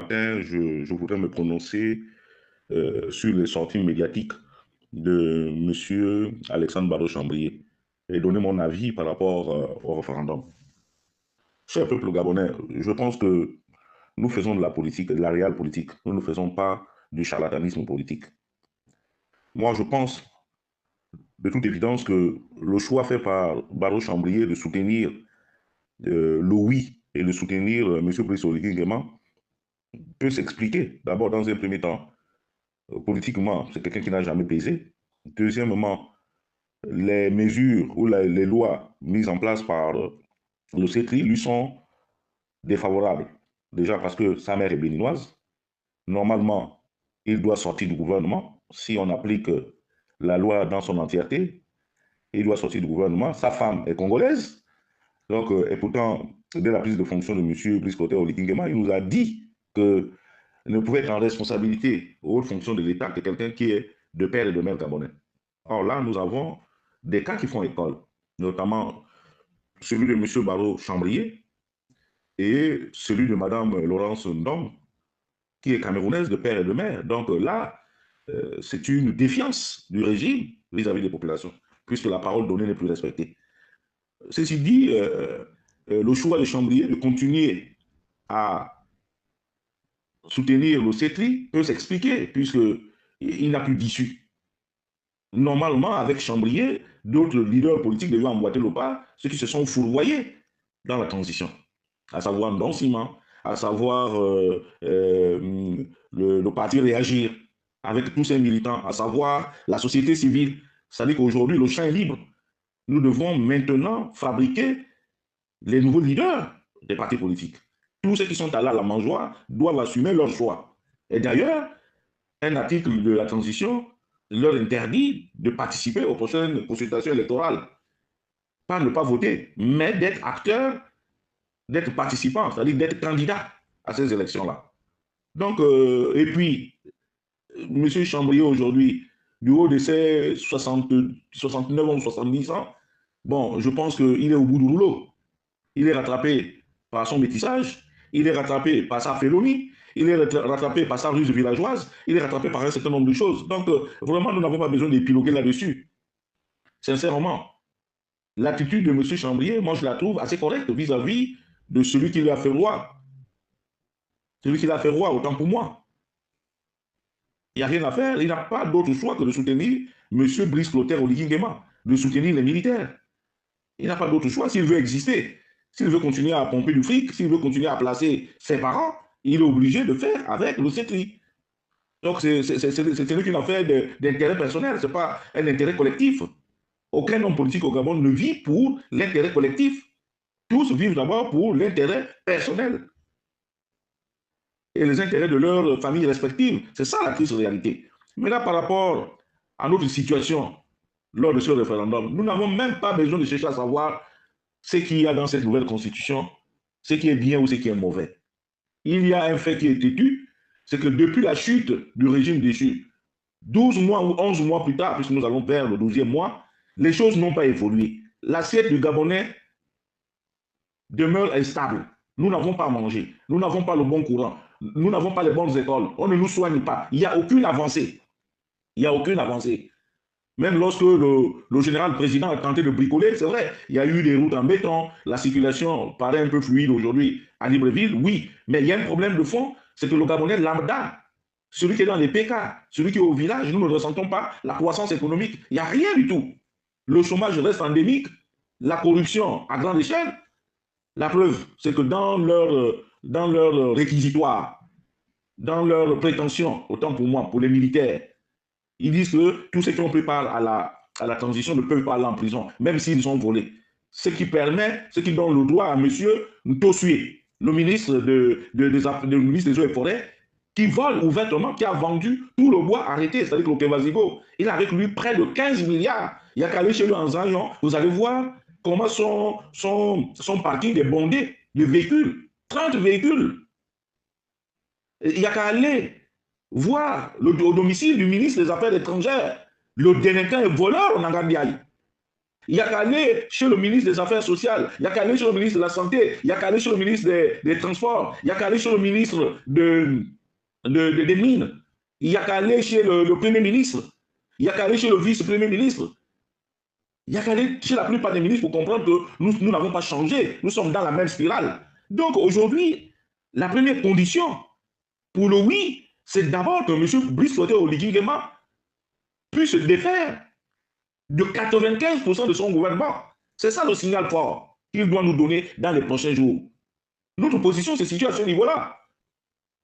matin, je voudrais me prononcer sur les sorties médiatiques de M. Alexandre Barreau-Chambrier et donner mon avis par rapport au référendum. Cher peuple gabonais, je pense que nous faisons de la politique, de la réelle politique. Nous ne faisons pas du charlatanisme politique. Moi, je pense de toute évidence que le choix fait par Barreau-Chambrier de soutenir le oui et de soutenir M. Brice Oligui Nguema peut s'expliquer. D'abord, dans un premier temps, politiquement, c'est quelqu'un qui n'a jamais pesé. Deuxièmement, les mesures ou les lois mises en place par le CETRI lui sont défavorables. Déjà parce que sa mère est béninoise. Normalement, il doit sortir du gouvernement. Si on applique la loi dans son entièreté, il doit sortir du gouvernement. Sa femme est congolaise. Donc, et pourtant, dès la prise de fonction de M. Brice Oligui Nguema, il nous a dit que ne pouvait être en responsabilité aux hautes fonctions de l'État que quelqu'un qui est de père et de mère gabonais. Or là, nous avons des cas qui font école, notamment celui de M. Barreau-Chambrier et celui de Mme Laurence Ndong, qui est camerounaise de père et de mère. Donc là, c'est une défiance du régime vis-à-vis des populations, puisque la parole donnée n'est plus respectée. Ceci dit, le choix de Chambrier de continuer à soutenir le CETRI peut s'expliquer, puisqu'il n'a plus d'issue. Normalement, avec Chambrier, d'autres leaders politiques devaient emboîter le pas, ceux qui se sont fourvoyés dans la transition, à savoir Ndong Sima, à savoir le parti Réagir, avec tous ses militants, à savoir la société civile. C'est-à-dire qu'aujourd'hui, le champ est libre. Nous devons maintenant fabriquer les nouveaux leaders des partis politiques. Tous ceux qui sont allés à la mangeoire doivent assumer leur choix. Et d'ailleurs, un article de la transition leur interdit de participer aux prochaines consultations électorales. Pas ne pas voter, mais d'être acteurs, d'être participants, c'est-à-dire d'être candidats à ces élections-là. Donc, et puis, M. Chambrier aujourd'hui, du haut de ses 69 ou 70 ans, bon, je pense qu'il est au bout du rouleau. Il est rattrapé par son métissage, il est rattrapé par sa félonie, il est rattrapé par sa ruse villageoise, il est rattrapé par un certain nombre de choses. Donc, vraiment, nous n'avons pas besoin d'épiloguer là-dessus. Sincèrement, l'attitude de M. Chambrier, moi, je la trouve assez correcte vis-à-vis de celui qui lui a fait roi. Celui qui l'a fait roi, autant pour moi. Il n'y a rien à faire. Il n'a pas d'autre choix que de soutenir M. Brice Clotaire Oligui Nguema, de soutenir les militaires. Il n'a pas d'autre choix s'il veut exister. S'il veut continuer à pomper du fric, s'il veut continuer à placer ses parents, il est obligé de faire avec le CETRI. Donc, c'est une affaire d'intérêt personnel, ce n'est pas un intérêt collectif. Aucun homme politique au Gabon ne vit pour l'intérêt collectif. Tous vivent d'abord pour l'intérêt personnel et les intérêts de leurs familles respectives. C'est ça la triste réalité. Mais là, par rapport à notre situation lors de ce référendum, nous n'avons même pas besoin de chercher à savoir ce qu'il y a dans cette nouvelle constitution, ce qui est bien ou ce qui est mauvais. Il y a un fait qui est têtu, c'est que depuis la chute du régime déchu, 12 mois ou 11 mois plus tard, puisque nous allons vers le 12e mois, les choses n'ont pas évolué. L'assiette du Gabonais demeure instable. Nous n'avons pas mangé, nous n'avons pas le bon courant, nous n'avons pas les bonnes écoles, on ne nous soigne pas. Il n'y a aucune avancée. Il n'y a aucune avancée. Même lorsque le général président a tenté de bricoler, c'est vrai, il y a eu des routes en béton, la circulation paraît un peu fluide aujourd'hui à Libreville, oui, mais il y a un problème de fond, c'est que le Gabonais lambda, celui qui est dans les PK, celui qui est au village, nous ne ressentons pas la croissance économique. Il n'y a rien du tout. Le chômage reste endémique, la corruption à grande échelle. La preuve, c'est que dans leur réquisitoire, dans leurs prétentions, autant pour moi, pour les militaires, ils disent que tous ceux qui ont pris part à la transition ne peuvent pas aller en prison, même s'ils ont volé. Ce qui permet, ce qui donne le droit à M. Ntosue, le ministre des Eaux et Forêts, qui vole ouvertement, qui a vendu tout le bois arrêté, c'est-à-dire que le Kevazigo, il a avec lui près de 15 milliards. Il n'y a qu'à aller chez lui en Zayon, vous allez voir comment son parking est bondé de véhicules, 30 véhicules. Il n'y a qu'à aller voir au domicile du ministre des Affaires étrangères, le délinquant et voleur en Angambiaï. Il n'y a qu'à aller chez le ministre des Affaires sociales, il n'y a qu'à aller chez le ministre de la Santé, il n'y a qu'à aller chez le ministre des Transports, il n'y a qu'à aller chez le ministre des Mines, il n'y a qu'à aller chez le Premier ministre, il n'y a qu'à aller chez le vice-premier ministre. Il n'y a qu'à aller chez la plupart des ministres pour comprendre que nous n'avons pas changé. Nous sommes dans la même spirale. Donc aujourd'hui, la première condition pour le oui, c'est d'abord que M. Brice Oligui Nguema puisse se défaire de 95% de son gouvernement. C'est ça le signal fort qu'il doit nous donner dans les prochains jours. Notre position se situe à ce niveau-là.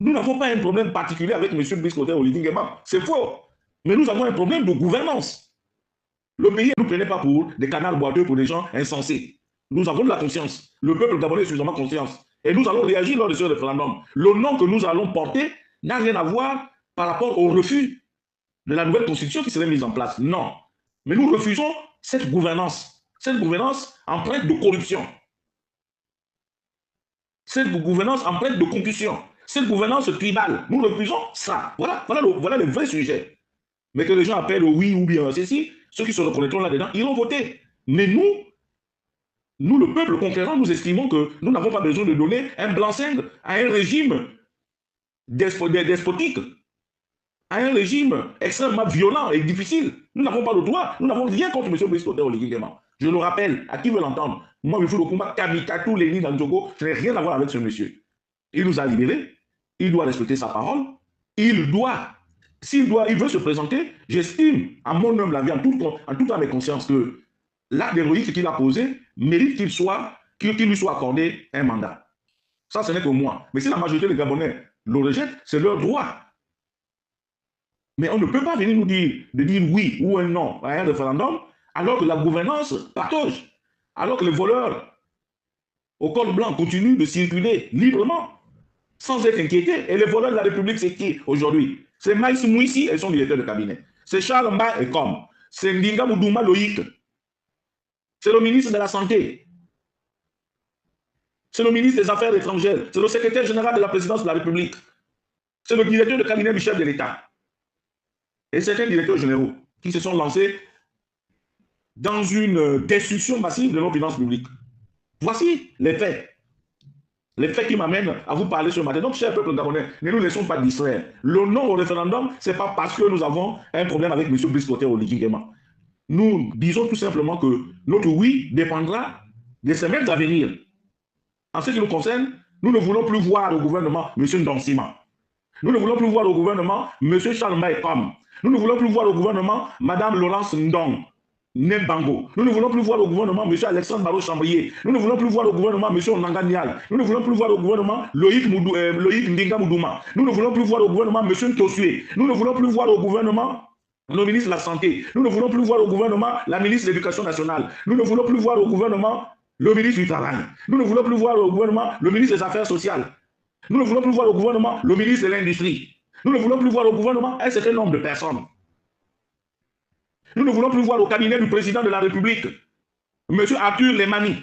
Nous n'avons pas un problème particulier avec M. Brice Oligui Nguema. C'est faux. Mais nous avons un problème de gouvernance. Le pays ne nous prenait pas pour des canards boiteux, pour des gens insensés. Nous avons de la conscience. Le peuple gabonais a suffisamment conscience. Et nous allons réagir lors de ce référendum. Le nom que nous allons porter n'a rien à voir par rapport au refus de la nouvelle constitution qui serait mise en place. Non. Mais nous refusons cette gouvernance. Cette gouvernance empreinte de corruption. Cette gouvernance empreinte de concussion. Cette gouvernance tribale. Nous refusons ça. Voilà le vrai sujet. Mais que les gens appellent oui ou bien ceci, ceux qui se reconnaîtront là-dedans, iront voter. Mais nous, le peuple conquérant, nous estimons que nous n'avons pas besoin de donner un blanc-seing à un régime despotique, à un régime extrêmement violent et difficile. Nous n'avons pas le droit. Nous n'avons rien contre M. Brice Oligui Nguema. Je le rappelle, à qui veut l'entendre, moi, M. Lokumba, Kamika, tous les lignes dans Djogo, je n'ai rien à voir avec ce monsieur. Il nous a libérés, il doit respecter sa parole, il veut se présenter, j'estime, à mon humble avis, en toute âme et conscience, que l'acte héroïque qu'il a posé mérite qu'il lui soit accordé un mandat. Ça, ce n'est que moi. Mais si la majorité des Gabonais le rejettent, c'est leur droit. Mais on ne peut pas venir nous dire oui ou un non à un référendum, alors que la gouvernance patauge, alors que les voleurs au col blanc continuent de circuler librement, sans être inquiétés. Et les voleurs de la République, c'est qui aujourd'hui? C'est Maïs Mouissi et son directeur de cabinet. C'est Charles Mba et Com. C'est Ndinga Moudouma Loïc. C'est le ministre de la Santé. C'est le ministre des Affaires étrangères. C'est le secrétaire général de la présidence de la République. C'est le directeur de cabinet du chef de l'État. Et certains directeurs généraux qui se sont lancés dans une destruction massive de nos finances publiques. Voici les faits. Les faits qui m'amènent à vous parler ce matin. Donc, cher peuple gabonais, ne nous laissons pas distraire. Le non au référendum, ce n'est pas parce que nous avons un problème avec M. Brice Oligui Nguema. Nous disons tout simplement que notre oui dépendra de ces mêmes à venir. En ce qui nous concerne, nous ne voulons plus voir au gouvernement M. Ndonsima. Nous ne voulons plus voir au gouvernement M. Charles Mba Ekom. Nous ne voulons plus voir au gouvernement Mme Laurence Ndong. Nembango. Nous ne voulons plus voir au gouvernement M. Alexandre Baro-Chambrier. Nous ne voulons plus voir au gouvernement M. Onanga Nial. Nous ne voulons plus voir au gouvernement Loïc Ndinga Moudouma. Nous ne voulons plus voir au gouvernement M. Ntosue. Nous ne voulons plus voir au gouvernement le ministre de la Santé. Nous ne voulons plus voir au gouvernement la ministre de l'Éducation nationale. Nous ne voulons plus voir au gouvernement le ministre du Travail. Nous ne voulons plus voir au gouvernement le ministre des Affaires sociales. Nous ne voulons plus voir au gouvernement le ministre de l'Industrie. Nous ne voulons plus voir au gouvernement un certain nombre de personnes. Nous ne voulons plus voir au cabinet du président de la République, M. Arthur Lemani.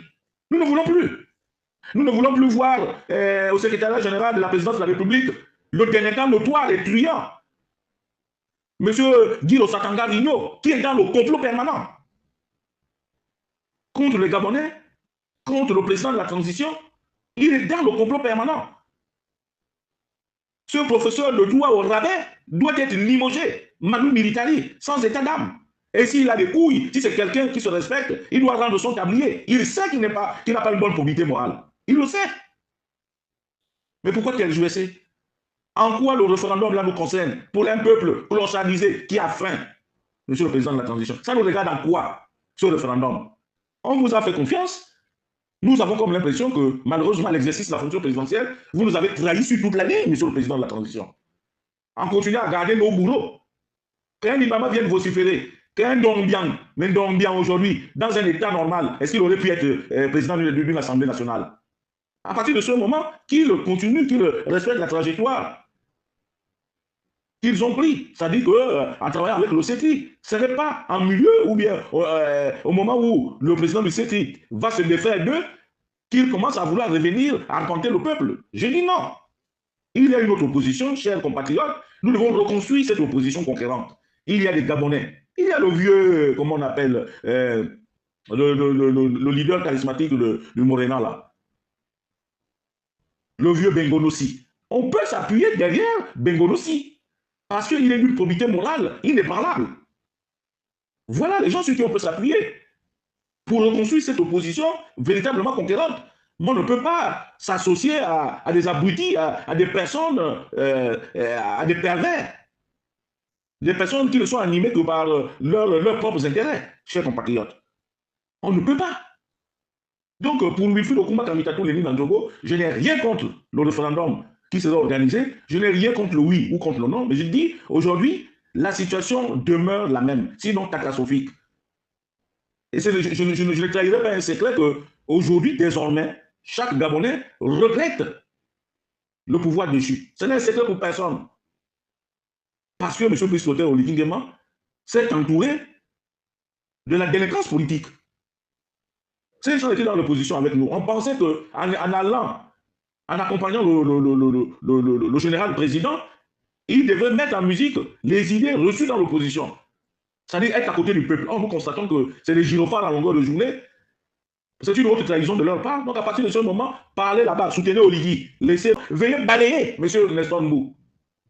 Nous ne voulons plus. Nous ne voulons plus voir au secrétariat général de la présidence de la République le délinquant notoire et truand, M. Guiro Satanga Rigno, qui est dans le complot permanent contre les Gabonais, contre le président de la transition. Il est dans le complot permanent. Ce professeur de droit au rabais doit être limogé, manu militari, sans état d'âme. Et s'il a des couilles, si c'est quelqu'un qui se respecte, il doit rendre son tablier. Il sait qu'il n'a pas une bonne probité morale. Il le sait. Mais pourquoi qu'elle jouait? En quoi le référendum là nous concerne? Pour un peuple clochardisé qui a faim, monsieur le président de la transition. Ça nous regarde en quoi, ce référendum? On vous a fait confiance. Nous avons comme l'impression que, malheureusement, l'exercice de la fonction présidentielle, vous nous avez trahi sur toute l'année, monsieur le président de la transition. En continuant à garder nos bourreaux. Quand Ibama vient vociférer, qu'un Ndongbian, mais Ndongbian aujourd'hui, dans un état normal, est-ce qu'il aurait pu être président d'une assemblée nationale? À partir de ce moment, qu'il continue, qu'il respecte la trajectoire qu'ils ont pris, c'est-à-dire qu'en travaillant avec le CETI, ce n'est pas en milieu ou bien au moment où le président du CETI va se défaire d'eux, qu'il commence à vouloir revenir à raconter le peuple. Je dis non. Il y a une autre opposition, chers compatriotes, nous devons reconstruire cette opposition conquérante. Il y a des Gabonais, il y a le vieux, comment on appelle, le leader charismatique du Morena, là, le vieux Bengonossi. On peut s'appuyer derrière Bengonossi, parce qu'il est d'une probité morale inébranlable. Voilà les gens sur qui on peut s'appuyer pour reconstruire cette opposition véritablement conquérante. On ne peut pas s'associer à des abrutis, à des personnes, à des pervers, des personnes qui ne sont animées que par leurs propres intérêts, chers compatriotes. On ne peut pas. Donc, pour Wilfried Okuma Kamitatou Lénine Andjogo, je n'ai rien contre le référendum qui sera organisé, je n'ai rien contre le oui ou contre le non, mais je dis, aujourd'hui, la situation demeure la même, sinon catastrophique. Et je ne trahirai pas un secret qu'aujourd'hui, désormais, chaque Gabonais regrette le pouvoir déchu. Ce n'est un secret pour personne. Parce que M. Brice-Clotaire Oligui Nguema s'est entouré de la délinquance politique. Ces gens étaient dans l'opposition avec nous. On pensait qu'en allant, en accompagnant le général président, il devait mettre en musique les idées reçues dans l'opposition. C'est-à-dire être à côté du peuple. Or, nous constatons que c'est des gyrophares à longueur de journée. C'est une autre trahison de leur part. Donc, à partir de ce moment, parlez là-bas, soutenez Oligui. Veuillez balayer M. Nestor Mbou.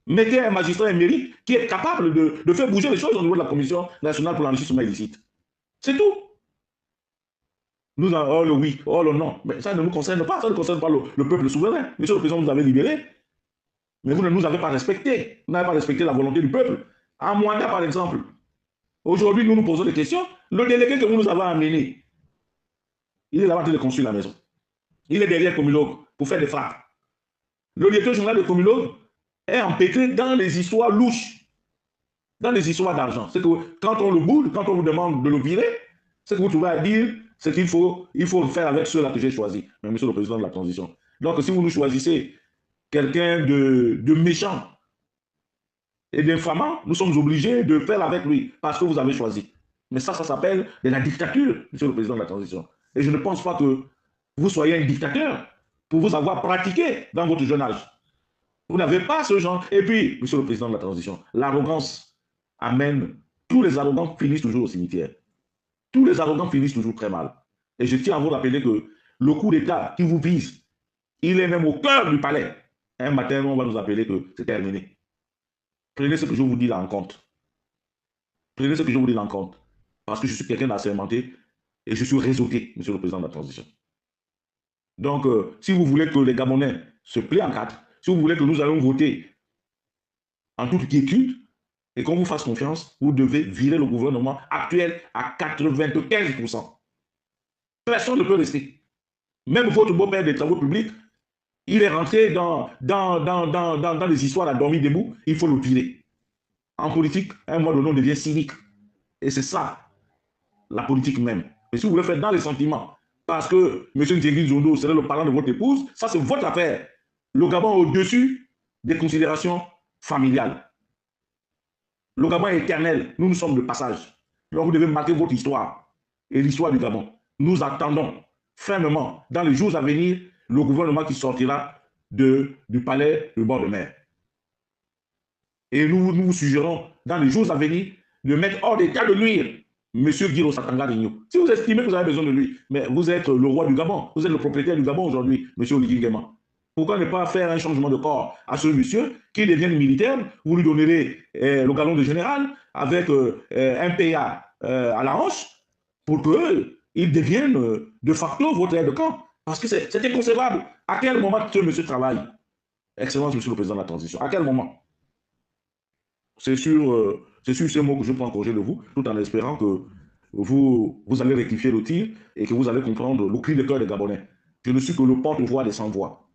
Mettez un magistrat émérite qui est capable de faire bouger les choses au niveau de la Commission nationale pour l'enrichissement illicite. C'est tout. Nous avons oh le oui, oh le non. Mais ça ne nous concerne pas, ça ne concerne pas le peuple souverain. Monsieur le Président, vous avez libéré, mais vous ne nous avez pas respecté. Vous n'avez pas respecté la volonté du peuple. En Mwanda, par exemple, aujourd'hui, nous nous posons des questions. Le délégué que vous nous avez amené, il est là-bas en train de construire la maison. Il est derrière Comilog pour faire des frappes. Le directeur général de Comilog est empêtré dans les histoires louches, dans les histoires d'argent. C'est que quand on le boude, quand on vous demande de le virer, c'est que vous trouvez à dire ce qu'il faut, il faut faire avec ceux-là que j'ai choisis, monsieur le président de la transition. Donc, si vous nous choisissez quelqu'un de méchant et d'infamant, nous sommes obligés de faire avec lui, parce que vous avez choisi. Mais ça s'appelle de la dictature, monsieur le président de la transition. Et je ne pense pas que vous soyez un dictateur pour vous avoir pratiqué dans votre jeune âge. Vous n'avez pas ce genre. Et puis, monsieur le président de la transition, l'arrogance amène, tous les arrogants finissent toujours au cimetière. Tous les arrogants finissent toujours très mal. Et je tiens à vous rappeler que le coup d'État qui vous vise, il est même au cœur du palais. Un matin, on va nous appeler que c'est terminé. Prenez ce que je vous dis là en compte. Prenez ce que je vous dis là en compte. Parce que je suis quelqu'un d'assermenté et je suis réseauté, monsieur le président de la transition. Donc, si vous voulez que les Gabonais se plient en quatre, si vous voulez que nous allons voter en toute quiétude, et qu'on vous fasse confiance, vous devez virer le gouvernement actuel à 95%. Personne ne peut rester. Même votre beau-père des travaux publics, il est rentré dans les histoires à dormir debout, il faut le virer. En politique, à un moment donné, on devient cynique. Et c'est ça, la politique même. Mais si vous voulez faire dans les sentiments, parce que M. Ndiéguy Zondo serait le parent de votre épouse, ça c'est votre affaire. Le Gabon au-dessus des considérations familiales. Le Gabon est éternel, nous sommes de passage. Donc vous devez marquer votre histoire et l'histoire du Gabon. Nous attendons fermement, dans les jours à venir, le gouvernement qui sortira du palais de bord de mer. Et nous vous suggérons, dans les jours à venir, de mettre hors d'état de nuire M. Guiro Satanga Rigno. Si vous estimez que vous avez besoin de lui, mais vous êtes le roi du Gabon, vous êtes le propriétaire du Gabon aujourd'hui, M. Oligui Nguema. Pourquoi ne pas faire un changement de corps à ce monsieur qui devienne militaire? Vous lui donnerez le galon de général avec un PA à la hanche pour qu'il devienne de facto votre aide de camp. Parce que c'est inconcevable. À quel moment ce monsieur travaille? Excellence, monsieur le président de la transition. À quel moment? C'est sur ces mots que je prends congé de vous, tout en espérant que vous allez rectifier le tir et que vous allez comprendre le cri de cœur des Gabonais. Je ne suis que le porte-voix des sans-voix.